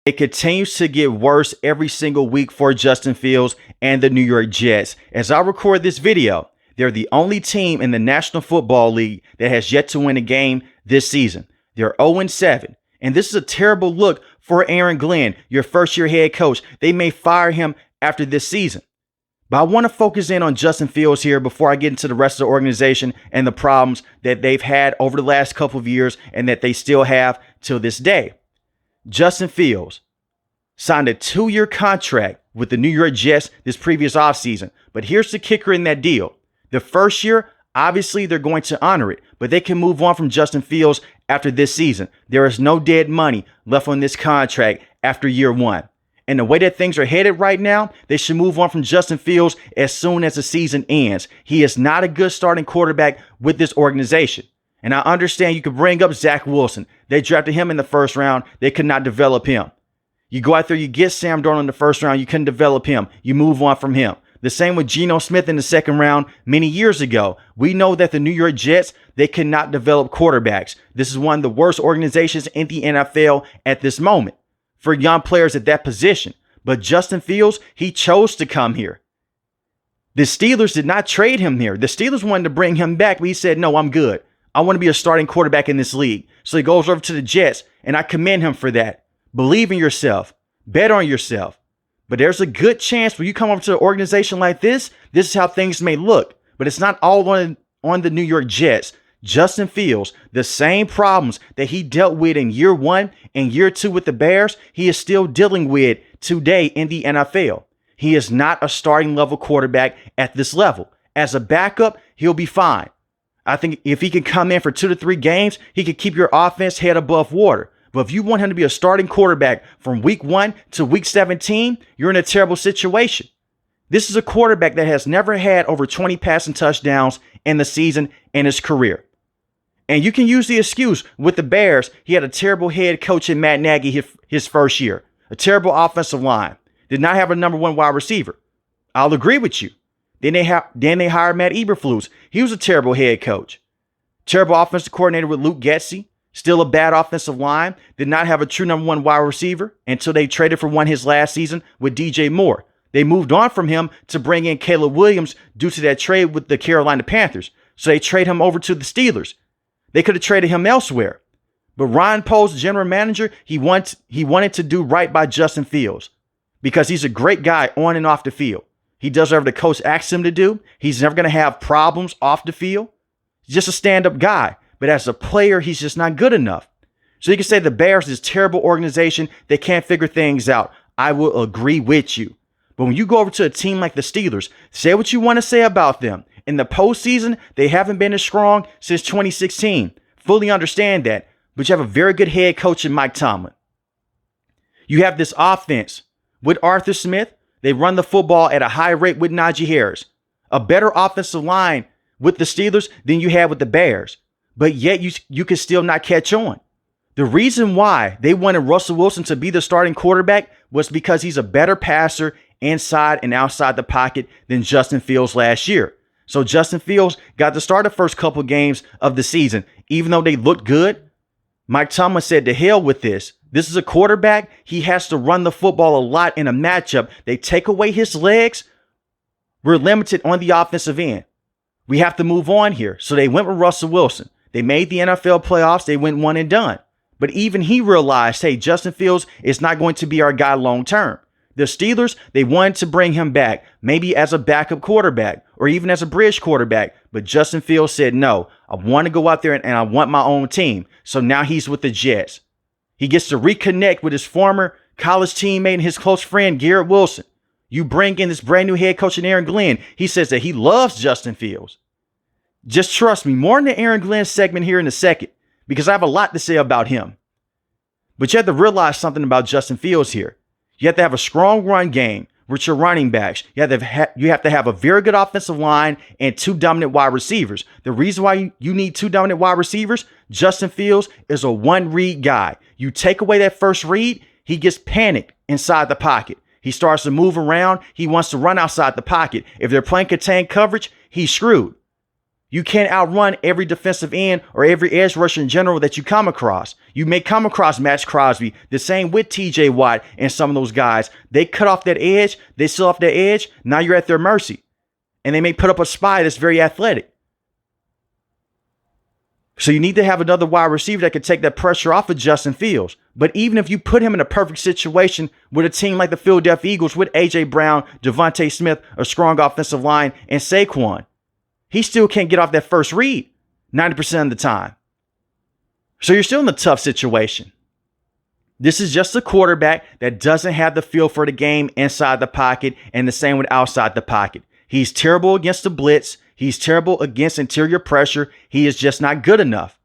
It continues to get worse every single week for Justin Fields and the New York Jets. As I record this video, they're the only team in the National Football League that has yet to win a game this season. They're 0-7. And this is a terrible look for Aaron Glenn, your first-year head coach. They may fire him after this season. But I want to focus in on Justin Fields here before I get into the rest of the organization and the problems that they've had over the last couple of years and that they still have till this day. Justin Fields signed a 2-year contract with the New York Jets this previous offseason. But here's the kicker in that deal. The first year, obviously, they're going to honor it, but they can move on from Justin Fields after this season. There is no dead money left on this contract after year one. And the way that things are headed right now, they should move on from Justin Fields as soon as the season ends. He is not a good starting quarterback with this organization. And I understand you could bring up Zach Wilson. They drafted him in the first round. They could not develop him. You go out there, you get Sam Darnold in the first round. You couldn't develop him. You move on from him. The same with Geno Smith in the second round many years ago. We know that the New York Jets, they cannot develop quarterbacks. This is one of the worst organizations in the NFL at this moment for young players at that position. But Justin Fields, he chose to come here. The Steelers did not trade him here. The Steelers wanted to bring him back, but he said, no, I'm good. I want to be a starting quarterback in this league. So he goes over to the Jets, and I commend him for that. Believe in yourself. Bet on yourself. But there's a good chance when you come over to an organization like this is how things may look. But it's not all on the New York Jets. Justin Fields, the same problems that he dealt with in year one and year two with the Bears, he is still dealing with today in the NFL. He is not a starting level quarterback at this level. As a backup, he'll be fine. I think if he can come in for 2 to 3 games, he can keep your offense head above water. But if you want him to be a starting quarterback from week 1 to week 17, you're in a terrible situation. This is a quarterback that has never had over 20 passing touchdowns in the season in his career. And you can use the excuse with the Bears. He had a terrible head coach in Matt Nagy his first year. A terrible offensive line. Did not have a number 1 wide receiver. I'll agree with you. Then they hired Matt Eberflus. He was a terrible head coach. Terrible offensive coordinator with Luke Getsy. Still a bad offensive line. Did not have a true number 1 wide receiver until they traded for one his last season with DJ Moore. They moved on from him to bring in Caleb Williams due to that trade with the Carolina Panthers. So they trade him over to the Steelers. They could have traded him elsewhere. But Ryan Poles, general manager, he wanted to do right by Justin Fields because he's a great guy on and off the field. He does whatever the coach asks him to do. He's never going to have problems off the field. He's just a stand-up guy. But as a player, he's just not good enough. So you can say the Bears is a terrible organization. They can't figure things out. I will agree with you. But when you go over to a team like the Steelers, say what you want to say about them. In the postseason, they haven't been as strong since 2016. Fully understand that. But you have a very good head coach in Mike Tomlin. You have this offense with Arthur Smith. They run the football at a high rate with Najee Harris. A better offensive line with the Steelers than you had with the Bears. But yet you can still not catch on. The reason why they wanted Russell Wilson to be the starting quarterback was because he's a better passer inside and outside the pocket than Justin Fields last year. So Justin Fields got to start the first couple games of the season. Even though they looked good, Mike Tomlin said to hell with this. This is a quarterback. He has to run the football a lot in a matchup. They take away his legs. We're limited on the offensive end. We have to move on here. So they went with Russell Wilson. They made the NFL playoffs. They went one and done. But even he realized, hey, Justin Fields is not going to be our guy long term. The Steelers, they wanted to bring him back, maybe as a backup quarterback or even as a bridge quarterback. But Justin Fields said, no, I want to go out there and I want my own team. So now he's with the Jets. He gets to reconnect with his former college teammate and his close friend, Garrett Wilson. You bring in this brand new head coach in Aaron Glenn. He says that he loves Justin Fields. Just trust me, more in the Aaron Glenn segment here in a second, because I have a lot to say about him. But you have to realize something about Justin Fields here. You have to have a strong run game with your running backs. You have to have a very good offensive line and 2 dominant wide receivers. The reason why you need 2 dominant wide receivers, Justin Fields is a 1-read guy. You take away that first read, he gets panicked inside the pocket. He starts to move around. He wants to run outside the pocket. If they're playing contained coverage, he's screwed. You can't outrun every defensive end or every edge rusher in general that you come across. You may come across Max Crosby, the same with TJ Watt and some of those guys. They cut off that edge. They seal off that edge. Now you're at their mercy. And they may put up a spy that's very athletic. So you need to have another wide receiver that can take that pressure off of Justin Fields. But even if you put him in a perfect situation with a team like the Philadelphia Eagles with A.J. Brown, Devontae Smith, a strong offensive line, and Saquon, he still can't get off that first read 90% of the time. So you're still in a tough situation. This is just a quarterback that doesn't have the feel for the game inside the pocket, and the same with outside the pocket. He's terrible against the blitz. He's terrible against interior pressure. He is just not good enough.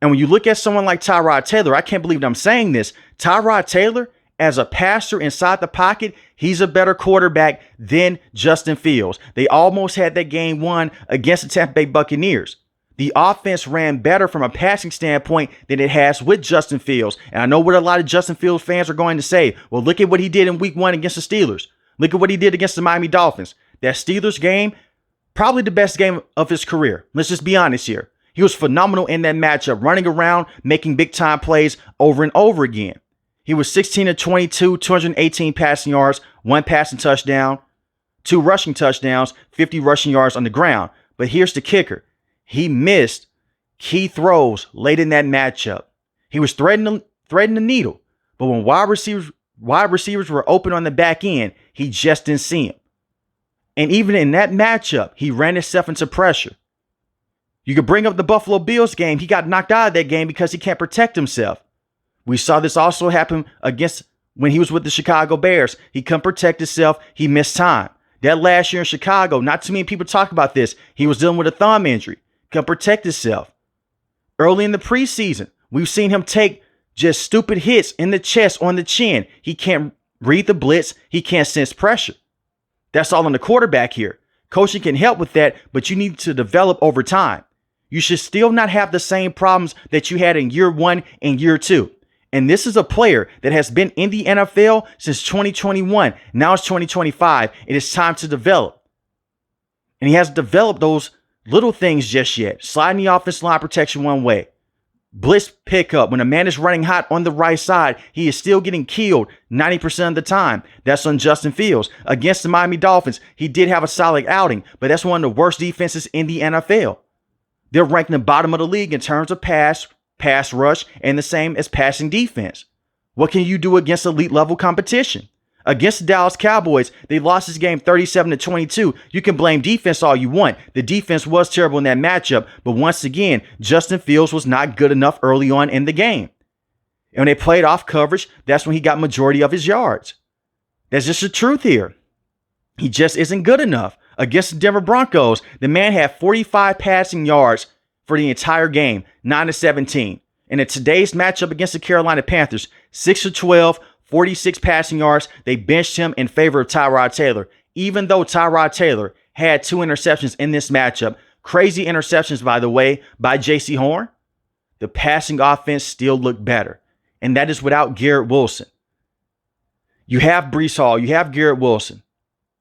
And when you look at someone like Tyrod Taylor, I can't believe I'm saying this. Tyrod Taylor, as a passer inside the pocket, he's a better quarterback than Justin Fields. They almost had that game won against the Tampa Bay Buccaneers. The offense ran better from a passing standpoint than it has with Justin Fields. And I know what a lot of Justin Fields fans are going to say. Well, look at what he did in week 1 against the Steelers. Look at what he did against the Miami Dolphins. That Steelers game, probably the best game of his career. Let's just be honest here. He was phenomenal in that matchup, running around, making big time plays over and over again. He was 16 of 22, 218 passing yards, 1 passing touchdown, 2 rushing touchdowns, 50 rushing yards on the ground. But here's the kicker. He missed key throws late in that matchup. He was threading the needle. But when wide receivers were open on the back end, he just didn't see him. And even in that matchup, he ran himself into pressure. You could bring up the Buffalo Bills game. He got knocked out of that game because he can't protect himself. We saw this also happen when he was with the Chicago Bears. He couldn't protect himself. He missed time. That last year in Chicago, not too many people talk about this. He was dealing with a thumb injury. Couldn't protect himself. Early in the preseason, we've seen him take just stupid hits in the chest, on the chin. He can't read the blitz. He can't sense pressure. That's all on the quarterback here. Coaching can help with that, but you need to develop over time. You should still not have the same problems that you had in year 1 and year 2. And this is a player that has been in the NFL since 2021. Now it's 2025. It is time to develop. And he hasn't developed those little things just yet. Sliding the offensive line protection one way. Blitz pickup. When a man is running hot on the right side, he is still getting killed 90% of the time. That's on Justin Fields. Against the Miami Dolphins, he did have a solid outing, but that's one of the worst defenses in the NFL. They're ranked in the bottom of the league in terms of pass rush, and the same as passing defense. What can you do against elite level competition? Against the Dallas Cowboys, they lost this game 37-22. You can blame defense all you want. The defense was terrible in that matchup, but once again, Justin Fields was not good enough early on in the game. And when they played off coverage, that's when he got majority of his yards. That's just the truth here. He just isn't good enough. Against the Denver Broncos, the man had 45 passing yards for the entire game, 9-17. And in today's matchup against the Carolina Panthers, 6-12, 46 passing yards. They benched him in favor of Tyrod Taylor, even though Tyrod Taylor had 2 interceptions in this matchup. Crazy interceptions, by the way, by J.C. Horn. The passing offense still looked better. And that is without Garrett Wilson. You have Breece Hall. You have Garrett Wilson.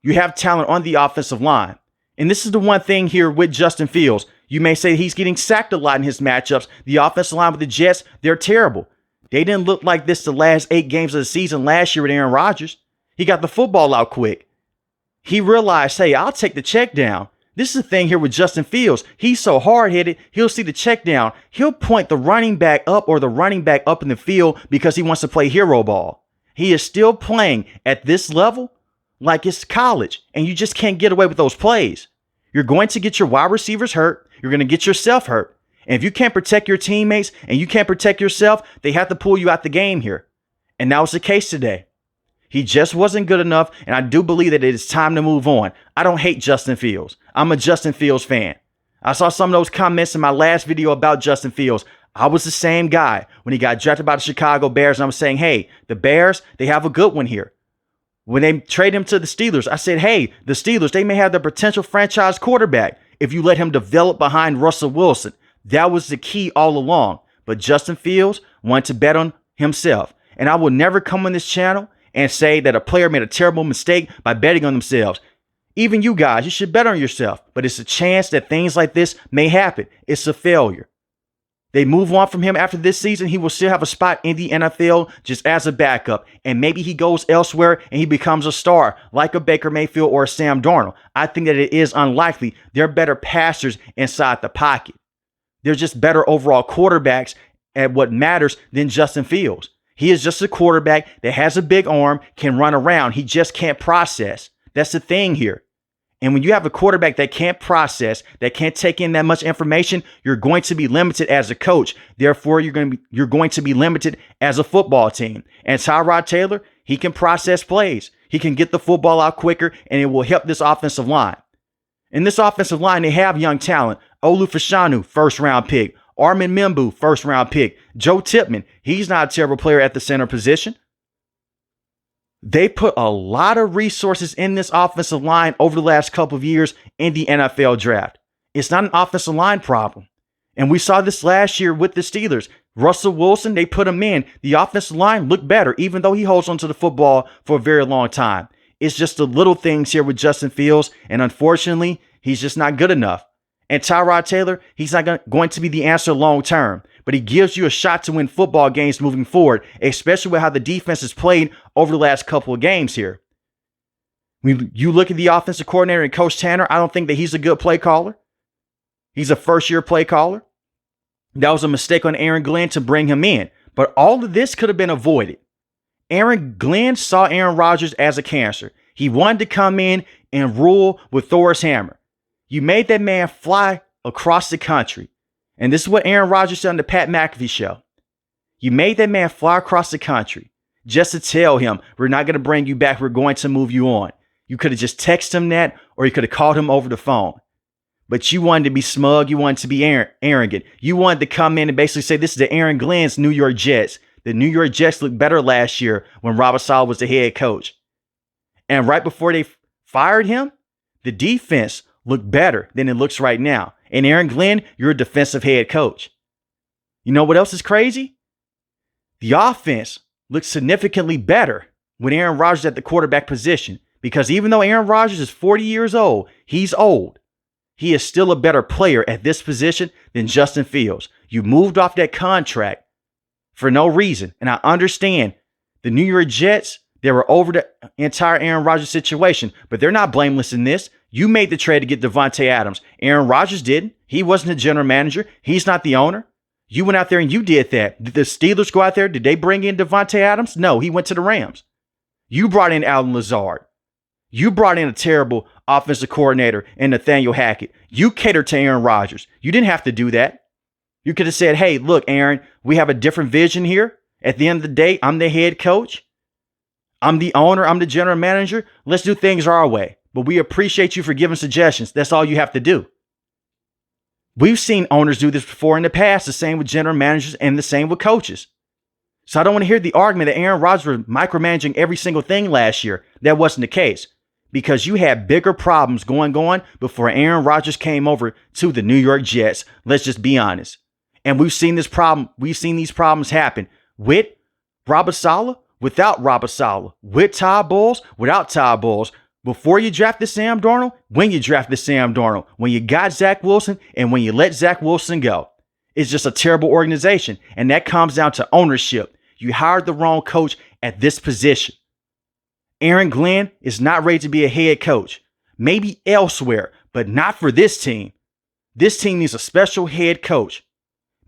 You have talent on the offensive line. And this is the one thing here with Justin Fields. You may say he's getting sacked a lot in his matchups. The offensive line with the Jets, they're terrible. They didn't look like this the last 8 games of the season last year with Aaron Rodgers. He got the football out quick. He realized, hey, I'll take the check down. This is the thing here with Justin Fields. He's so hard-headed, he'll see the check down. He'll point the running back up or the running back up in the field because he wants to play hero ball. He is still playing at this level like it's college, and you just can't get away with those plays. You're going to get your wide receivers hurt. You're going to get yourself hurt. And if you can't protect your teammates and you can't protect yourself, they have to pull you out the game here. And that was the case today. He just wasn't good enough, and I do believe that it is time to move on. I don't hate Justin Fields. I'm a Justin Fields fan. I saw some of those comments in my last video about Justin Fields. I was the same guy when he got drafted by the Chicago Bears, and I was saying, hey, the Bears, they have a good one here. When they trade him to the Steelers, I said, hey, the Steelers, they may have the potential franchise quarterback if you let him develop behind Russell Wilson. That was the key all along. But Justin Fields wanted to bet on himself. And I will never come on this channel and say that a player made a terrible mistake by betting on themselves. Even you guys, you should bet on yourself. But it's a chance that things like this may happen. It's a failure. They move on from him after this season, he will still have a spot in the NFL just as a backup. And maybe he goes elsewhere and he becomes a star like a Baker Mayfield or a Sam Darnold. I think that it is unlikely. They're better passers inside the pocket. They're just better overall quarterbacks at what matters than Justin Fields. He is just a quarterback that has a big arm, can run around. He just can't process. That's the thing here. And when you have a quarterback that can't process, that can't take in that much information, you're going to be limited as a coach. Therefore, you're going to be limited as a football team. And Tyrod Taylor, he can process plays. He can get the football out quicker, and it will help this offensive line. In this offensive line, they have young talent. Olu Fashanu, first-round pick. Armin Membu, first-round pick. Joe Tipman, he's not a terrible player at the center position. They put a lot of resources in this offensive line over the last couple of years in the NFL draft. It's not an offensive line problem. And we saw this last year with the Steelers. Russell Wilson, they put him in. The offensive line looked better, even though he holds onto the football for a very long time. It's just the little things here with Justin Fields. And unfortunately, he's just not good enough. And Tyrod Taylor, he's not going to be the answer long term, but he gives you a shot to win football games moving forward, especially with how the defense has played over the last couple of games here. When you look at the offensive coordinator and Coach Tanner, I don't think that he's a good play caller. He's a first-year play caller. That was a mistake on Aaron Glenn to bring him in, but all of this could have been avoided. Aaron Glenn saw Aaron Rodgers as a cancer. He wanted to come in and rule with Thor's hammer. You made that man fly across the country. And this is what Aaron Rodgers said on the Pat McAfee show. You made that man fly across the country just to tell him, we're not going to bring you back. We're going to move you on. You could have just texted him that, or you could have called him over the phone. But you wanted to be smug. You wanted to be arrogant. You wanted to come in and basically say, this is the Aaron Glenn's New York Jets. The New York Jets looked better last year when Robert Saleh was the head coach. And right before they fired him, the defense looked better than it looks right now. And Aaron Glenn, you're a defensive head coach. You know what else is crazy? The offense looks significantly better with Aaron Rodgers at the quarterback position, because even though Aaron Rodgers is 40 years old, he's old. He is still a better player at this position than Justin Fields. You moved off that contract for no reason. And I understand the New York Jets, they were over the entire Aaron Rodgers situation, but they're not blameless in this. You made the trade to get Devontae Adams. Aaron Rodgers didn't. He wasn't the general manager. He's not the owner. You went out there and you did that. Did the Steelers go out there? Did they bring in Devontae Adams? No, he went to the Rams. You brought in Alan Lazard. You brought in a terrible offensive coordinator in Nathaniel Hackett. You catered to Aaron Rodgers. You didn't have to do that. You could have said, hey, look, Aaron, we have a different vision here. At the end of the day, I'm the head coach. I'm the owner. I'm the general manager. Let's do things our way. But we appreciate you for giving suggestions. That's all you have to do. We've seen owners do this before in the past, the same with general managers and the same with coaches. So I don't want to hear the argument that Aaron Rodgers was micromanaging every single thing last year. That wasn't the case, because you had bigger problems going on before Aaron Rodgers came over to the New York Jets. Let's just be honest. And we've seen this problem. We've seen these problems happen with Robert Saleh, without Robert Saleh, with Todd Bowles, without Todd Bowles. Before you drafted Sam Darnold, when you drafted Sam Darnold, when you got Zach Wilson, and when you let Zach Wilson go. It's just a terrible organization. And that comes down to ownership. You hired the wrong coach at this position. Aaron Glenn is not ready to be a head coach. Maybe elsewhere, but not for this team. This team needs a special head coach.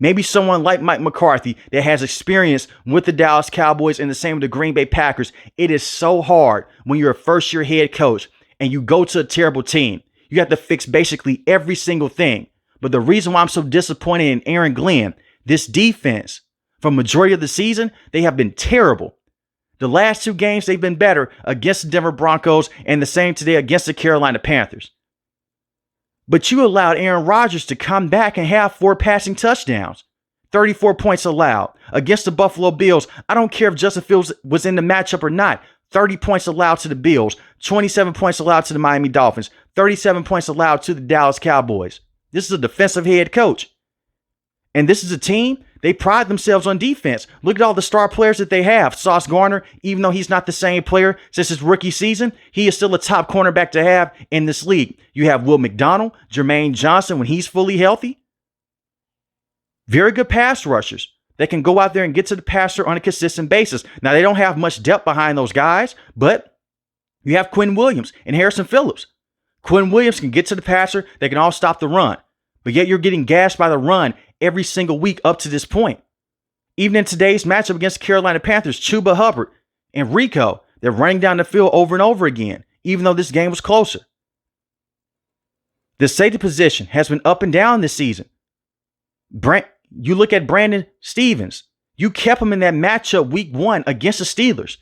Maybe someone like Mike McCarthy that has experience with the Dallas Cowboys and the same with the Green Bay Packers. It is so hard when you're a first-year head coach and you go to a terrible team. You have to fix basically every single thing. But the reason why I'm so disappointed in Aaron Glenn, this defense, for majority of the season, they have been terrible. The last two games, they've been better against the Denver Broncos and the same today against the Carolina Panthers. But you allowed Aaron Rodgers to come back and have 4 passing touchdowns. 34 points allowed against the Buffalo Bills. I don't care if Justin Fields was in the matchup or not. 30 points allowed to the Bills. 27 points allowed to the Miami Dolphins. 37 points allowed to the Dallas Cowboys. This is a defensive head coach. And this is a team They pride themselves on defense. Look at all the star players that they have. Sauce Gardner, even though he's not the same player since his rookie season, he is still a top cornerback to have in this league. You have Will McDonald, Jermaine Johnson when he's fully healthy. Very good pass rushers. They can go out there and get to the passer on a consistent basis. Now, they don't have much depth behind those guys, but you have Quinn Williams and Harrison Phillips. Quinn Williams can get to the passer. They can all stop the run. But yet you're getting gashed by the run every single week up to this point. Even in today's matchup against the Carolina Panthers, Chuba Hubbard and Rico, they're running down the field over and over again, even though this game was closer. The safety position has been up and down this season. You look at Brandon Stevens. You kept him in that matchup week 1 against the Steelers.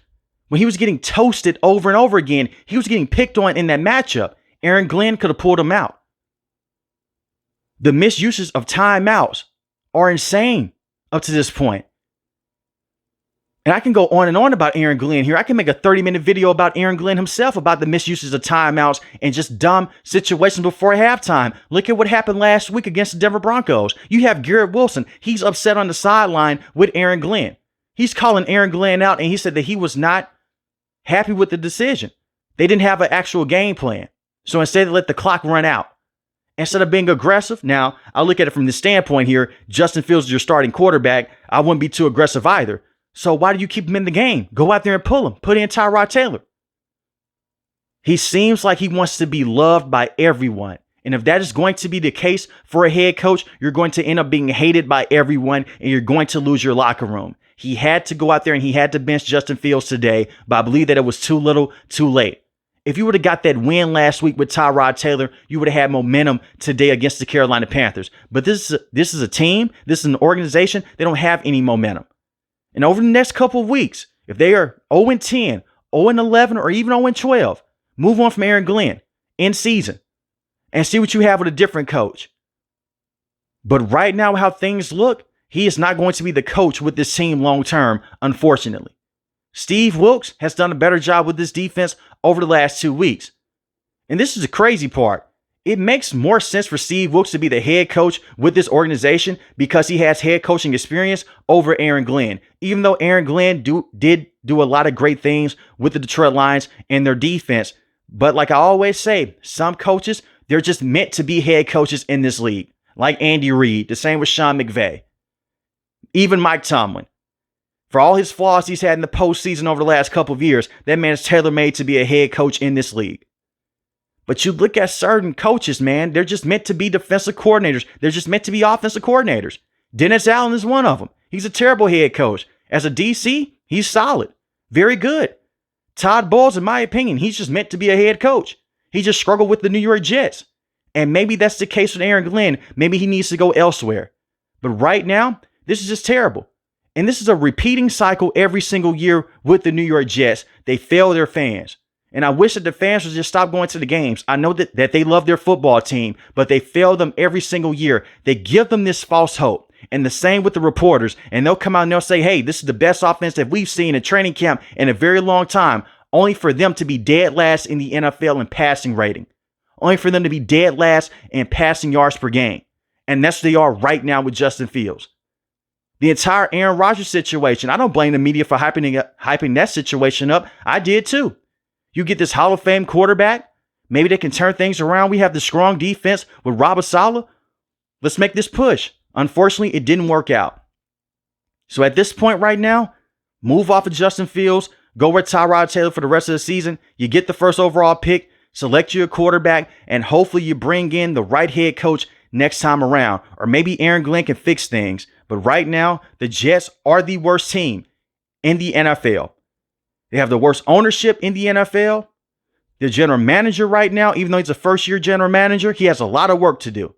When he was getting toasted over and over again, he was getting picked on in that matchup. Aaron Glenn could have pulled him out. The misuses of timeouts are insane up to this point. And I can go on and on about Aaron Glenn here. I can make a 30-minute video about Aaron Glenn himself, about the misuses of timeouts and just dumb situations before halftime. Look at what happened last week against the Denver Broncos. You have Garrett Wilson. He's upset on the sideline with Aaron Glenn. He's calling Aaron Glenn out, and he said that he was not happy with the decision. They didn't have an actual game plan. So instead, they let the clock run out. Instead of being aggressive, now I look at it from the standpoint here, Justin Fields is your starting quarterback. I wouldn't be too aggressive either. So why do you keep him in the game? Go out there and pull him. Put in Tyrod Taylor. He seems like he wants to be loved by everyone. And if that is going to be the case for a head coach, you're going to end up being hated by everyone and you're going to lose your locker room. He had to go out there and he had to bench Justin Fields today, but I believe that it was too little, too late. If you would have got that win last week with Tyrod Taylor, you would have had momentum today against the Carolina Panthers. But this is a team. This is an organization. They don't have any momentum. And over the next couple of weeks, if they are 0-10, 0-11, or even 0-12, move on from Aaron Glenn in season and see what you have with a different coach. But right now, how things look, he is not going to be the coach with this team long term, unfortunately. Steve Wilks has done a better job with this defense over the last 2 weeks. And this is the crazy part. It makes more sense for Steve Wilks to be the head coach with this organization because he has head coaching experience over Aaron Glenn. Even though Aaron Glenn did do a lot of great things with the Detroit Lions and their defense. But like I always say, some coaches, they're just meant to be head coaches in this league. Like Andy Reid, the same with Sean McVay. Even Mike Tomlin. For all his flaws he's had in the postseason over the last couple of years, that man is tailor-made to be a head coach in this league. But you look at certain coaches, man, they're just meant to be defensive coordinators. They're just meant to be offensive coordinators. Dennis Allen is one of them. He's a terrible head coach. As a DC, he's solid. Very good. Todd Bowles, in my opinion, he's just meant to be a head coach. He just struggled with the New York Jets. And maybe that's the case with Aaron Glenn. Maybe he needs to go elsewhere. But right now, this is just terrible. And this is a repeating cycle every single year with the New York Jets. They fail their fans. And I wish that the fans would just stop going to the games. I know that they love their football team, but they fail them every single year. They give them this false hope. And the same with the reporters. And they'll come out and they'll say, hey, this is the best offense that we've seen in training camp in a very long time. Only for them to be dead last in the NFL in passing rating. Only for them to be dead last in passing yards per game. And that's what they are right now with Justin Fields. The entire Aaron Rodgers situation, I don't blame the media for hyping that situation up. I did too. You get this Hall of Fame quarterback. Maybe they can turn things around. We have the strong defense with Robert Saleh. Let's make this push. Unfortunately, it didn't work out. So at this point right now, move off of Justin Fields. Go with Tyrod Taylor for the rest of the season. You get the first overall pick. Select your quarterback. And hopefully you bring in the right head coach next time around. Or maybe Aaron Glenn can fix things. But right now, the Jets are the worst team in the NFL. They have the worst ownership in the NFL. The general manager right now, even though he's a first-year general manager, he has a lot of work to do.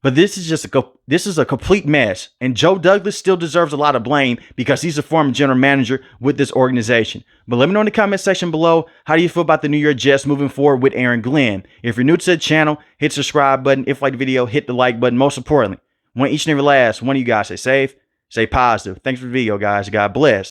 But this is a complete mess. And Joe Douglas still deserves a lot of blame because he's a former general manager with this organization. But let me know in the comment section below, how do you feel about the New York Jets moving forward with Aaron Glenn? If you're new to the channel, hit the subscribe button. If you like the video, hit the like button. Most importantly, I want each and every last one of you guys stay safe, stay positive. Thanks for the video, guys. God bless.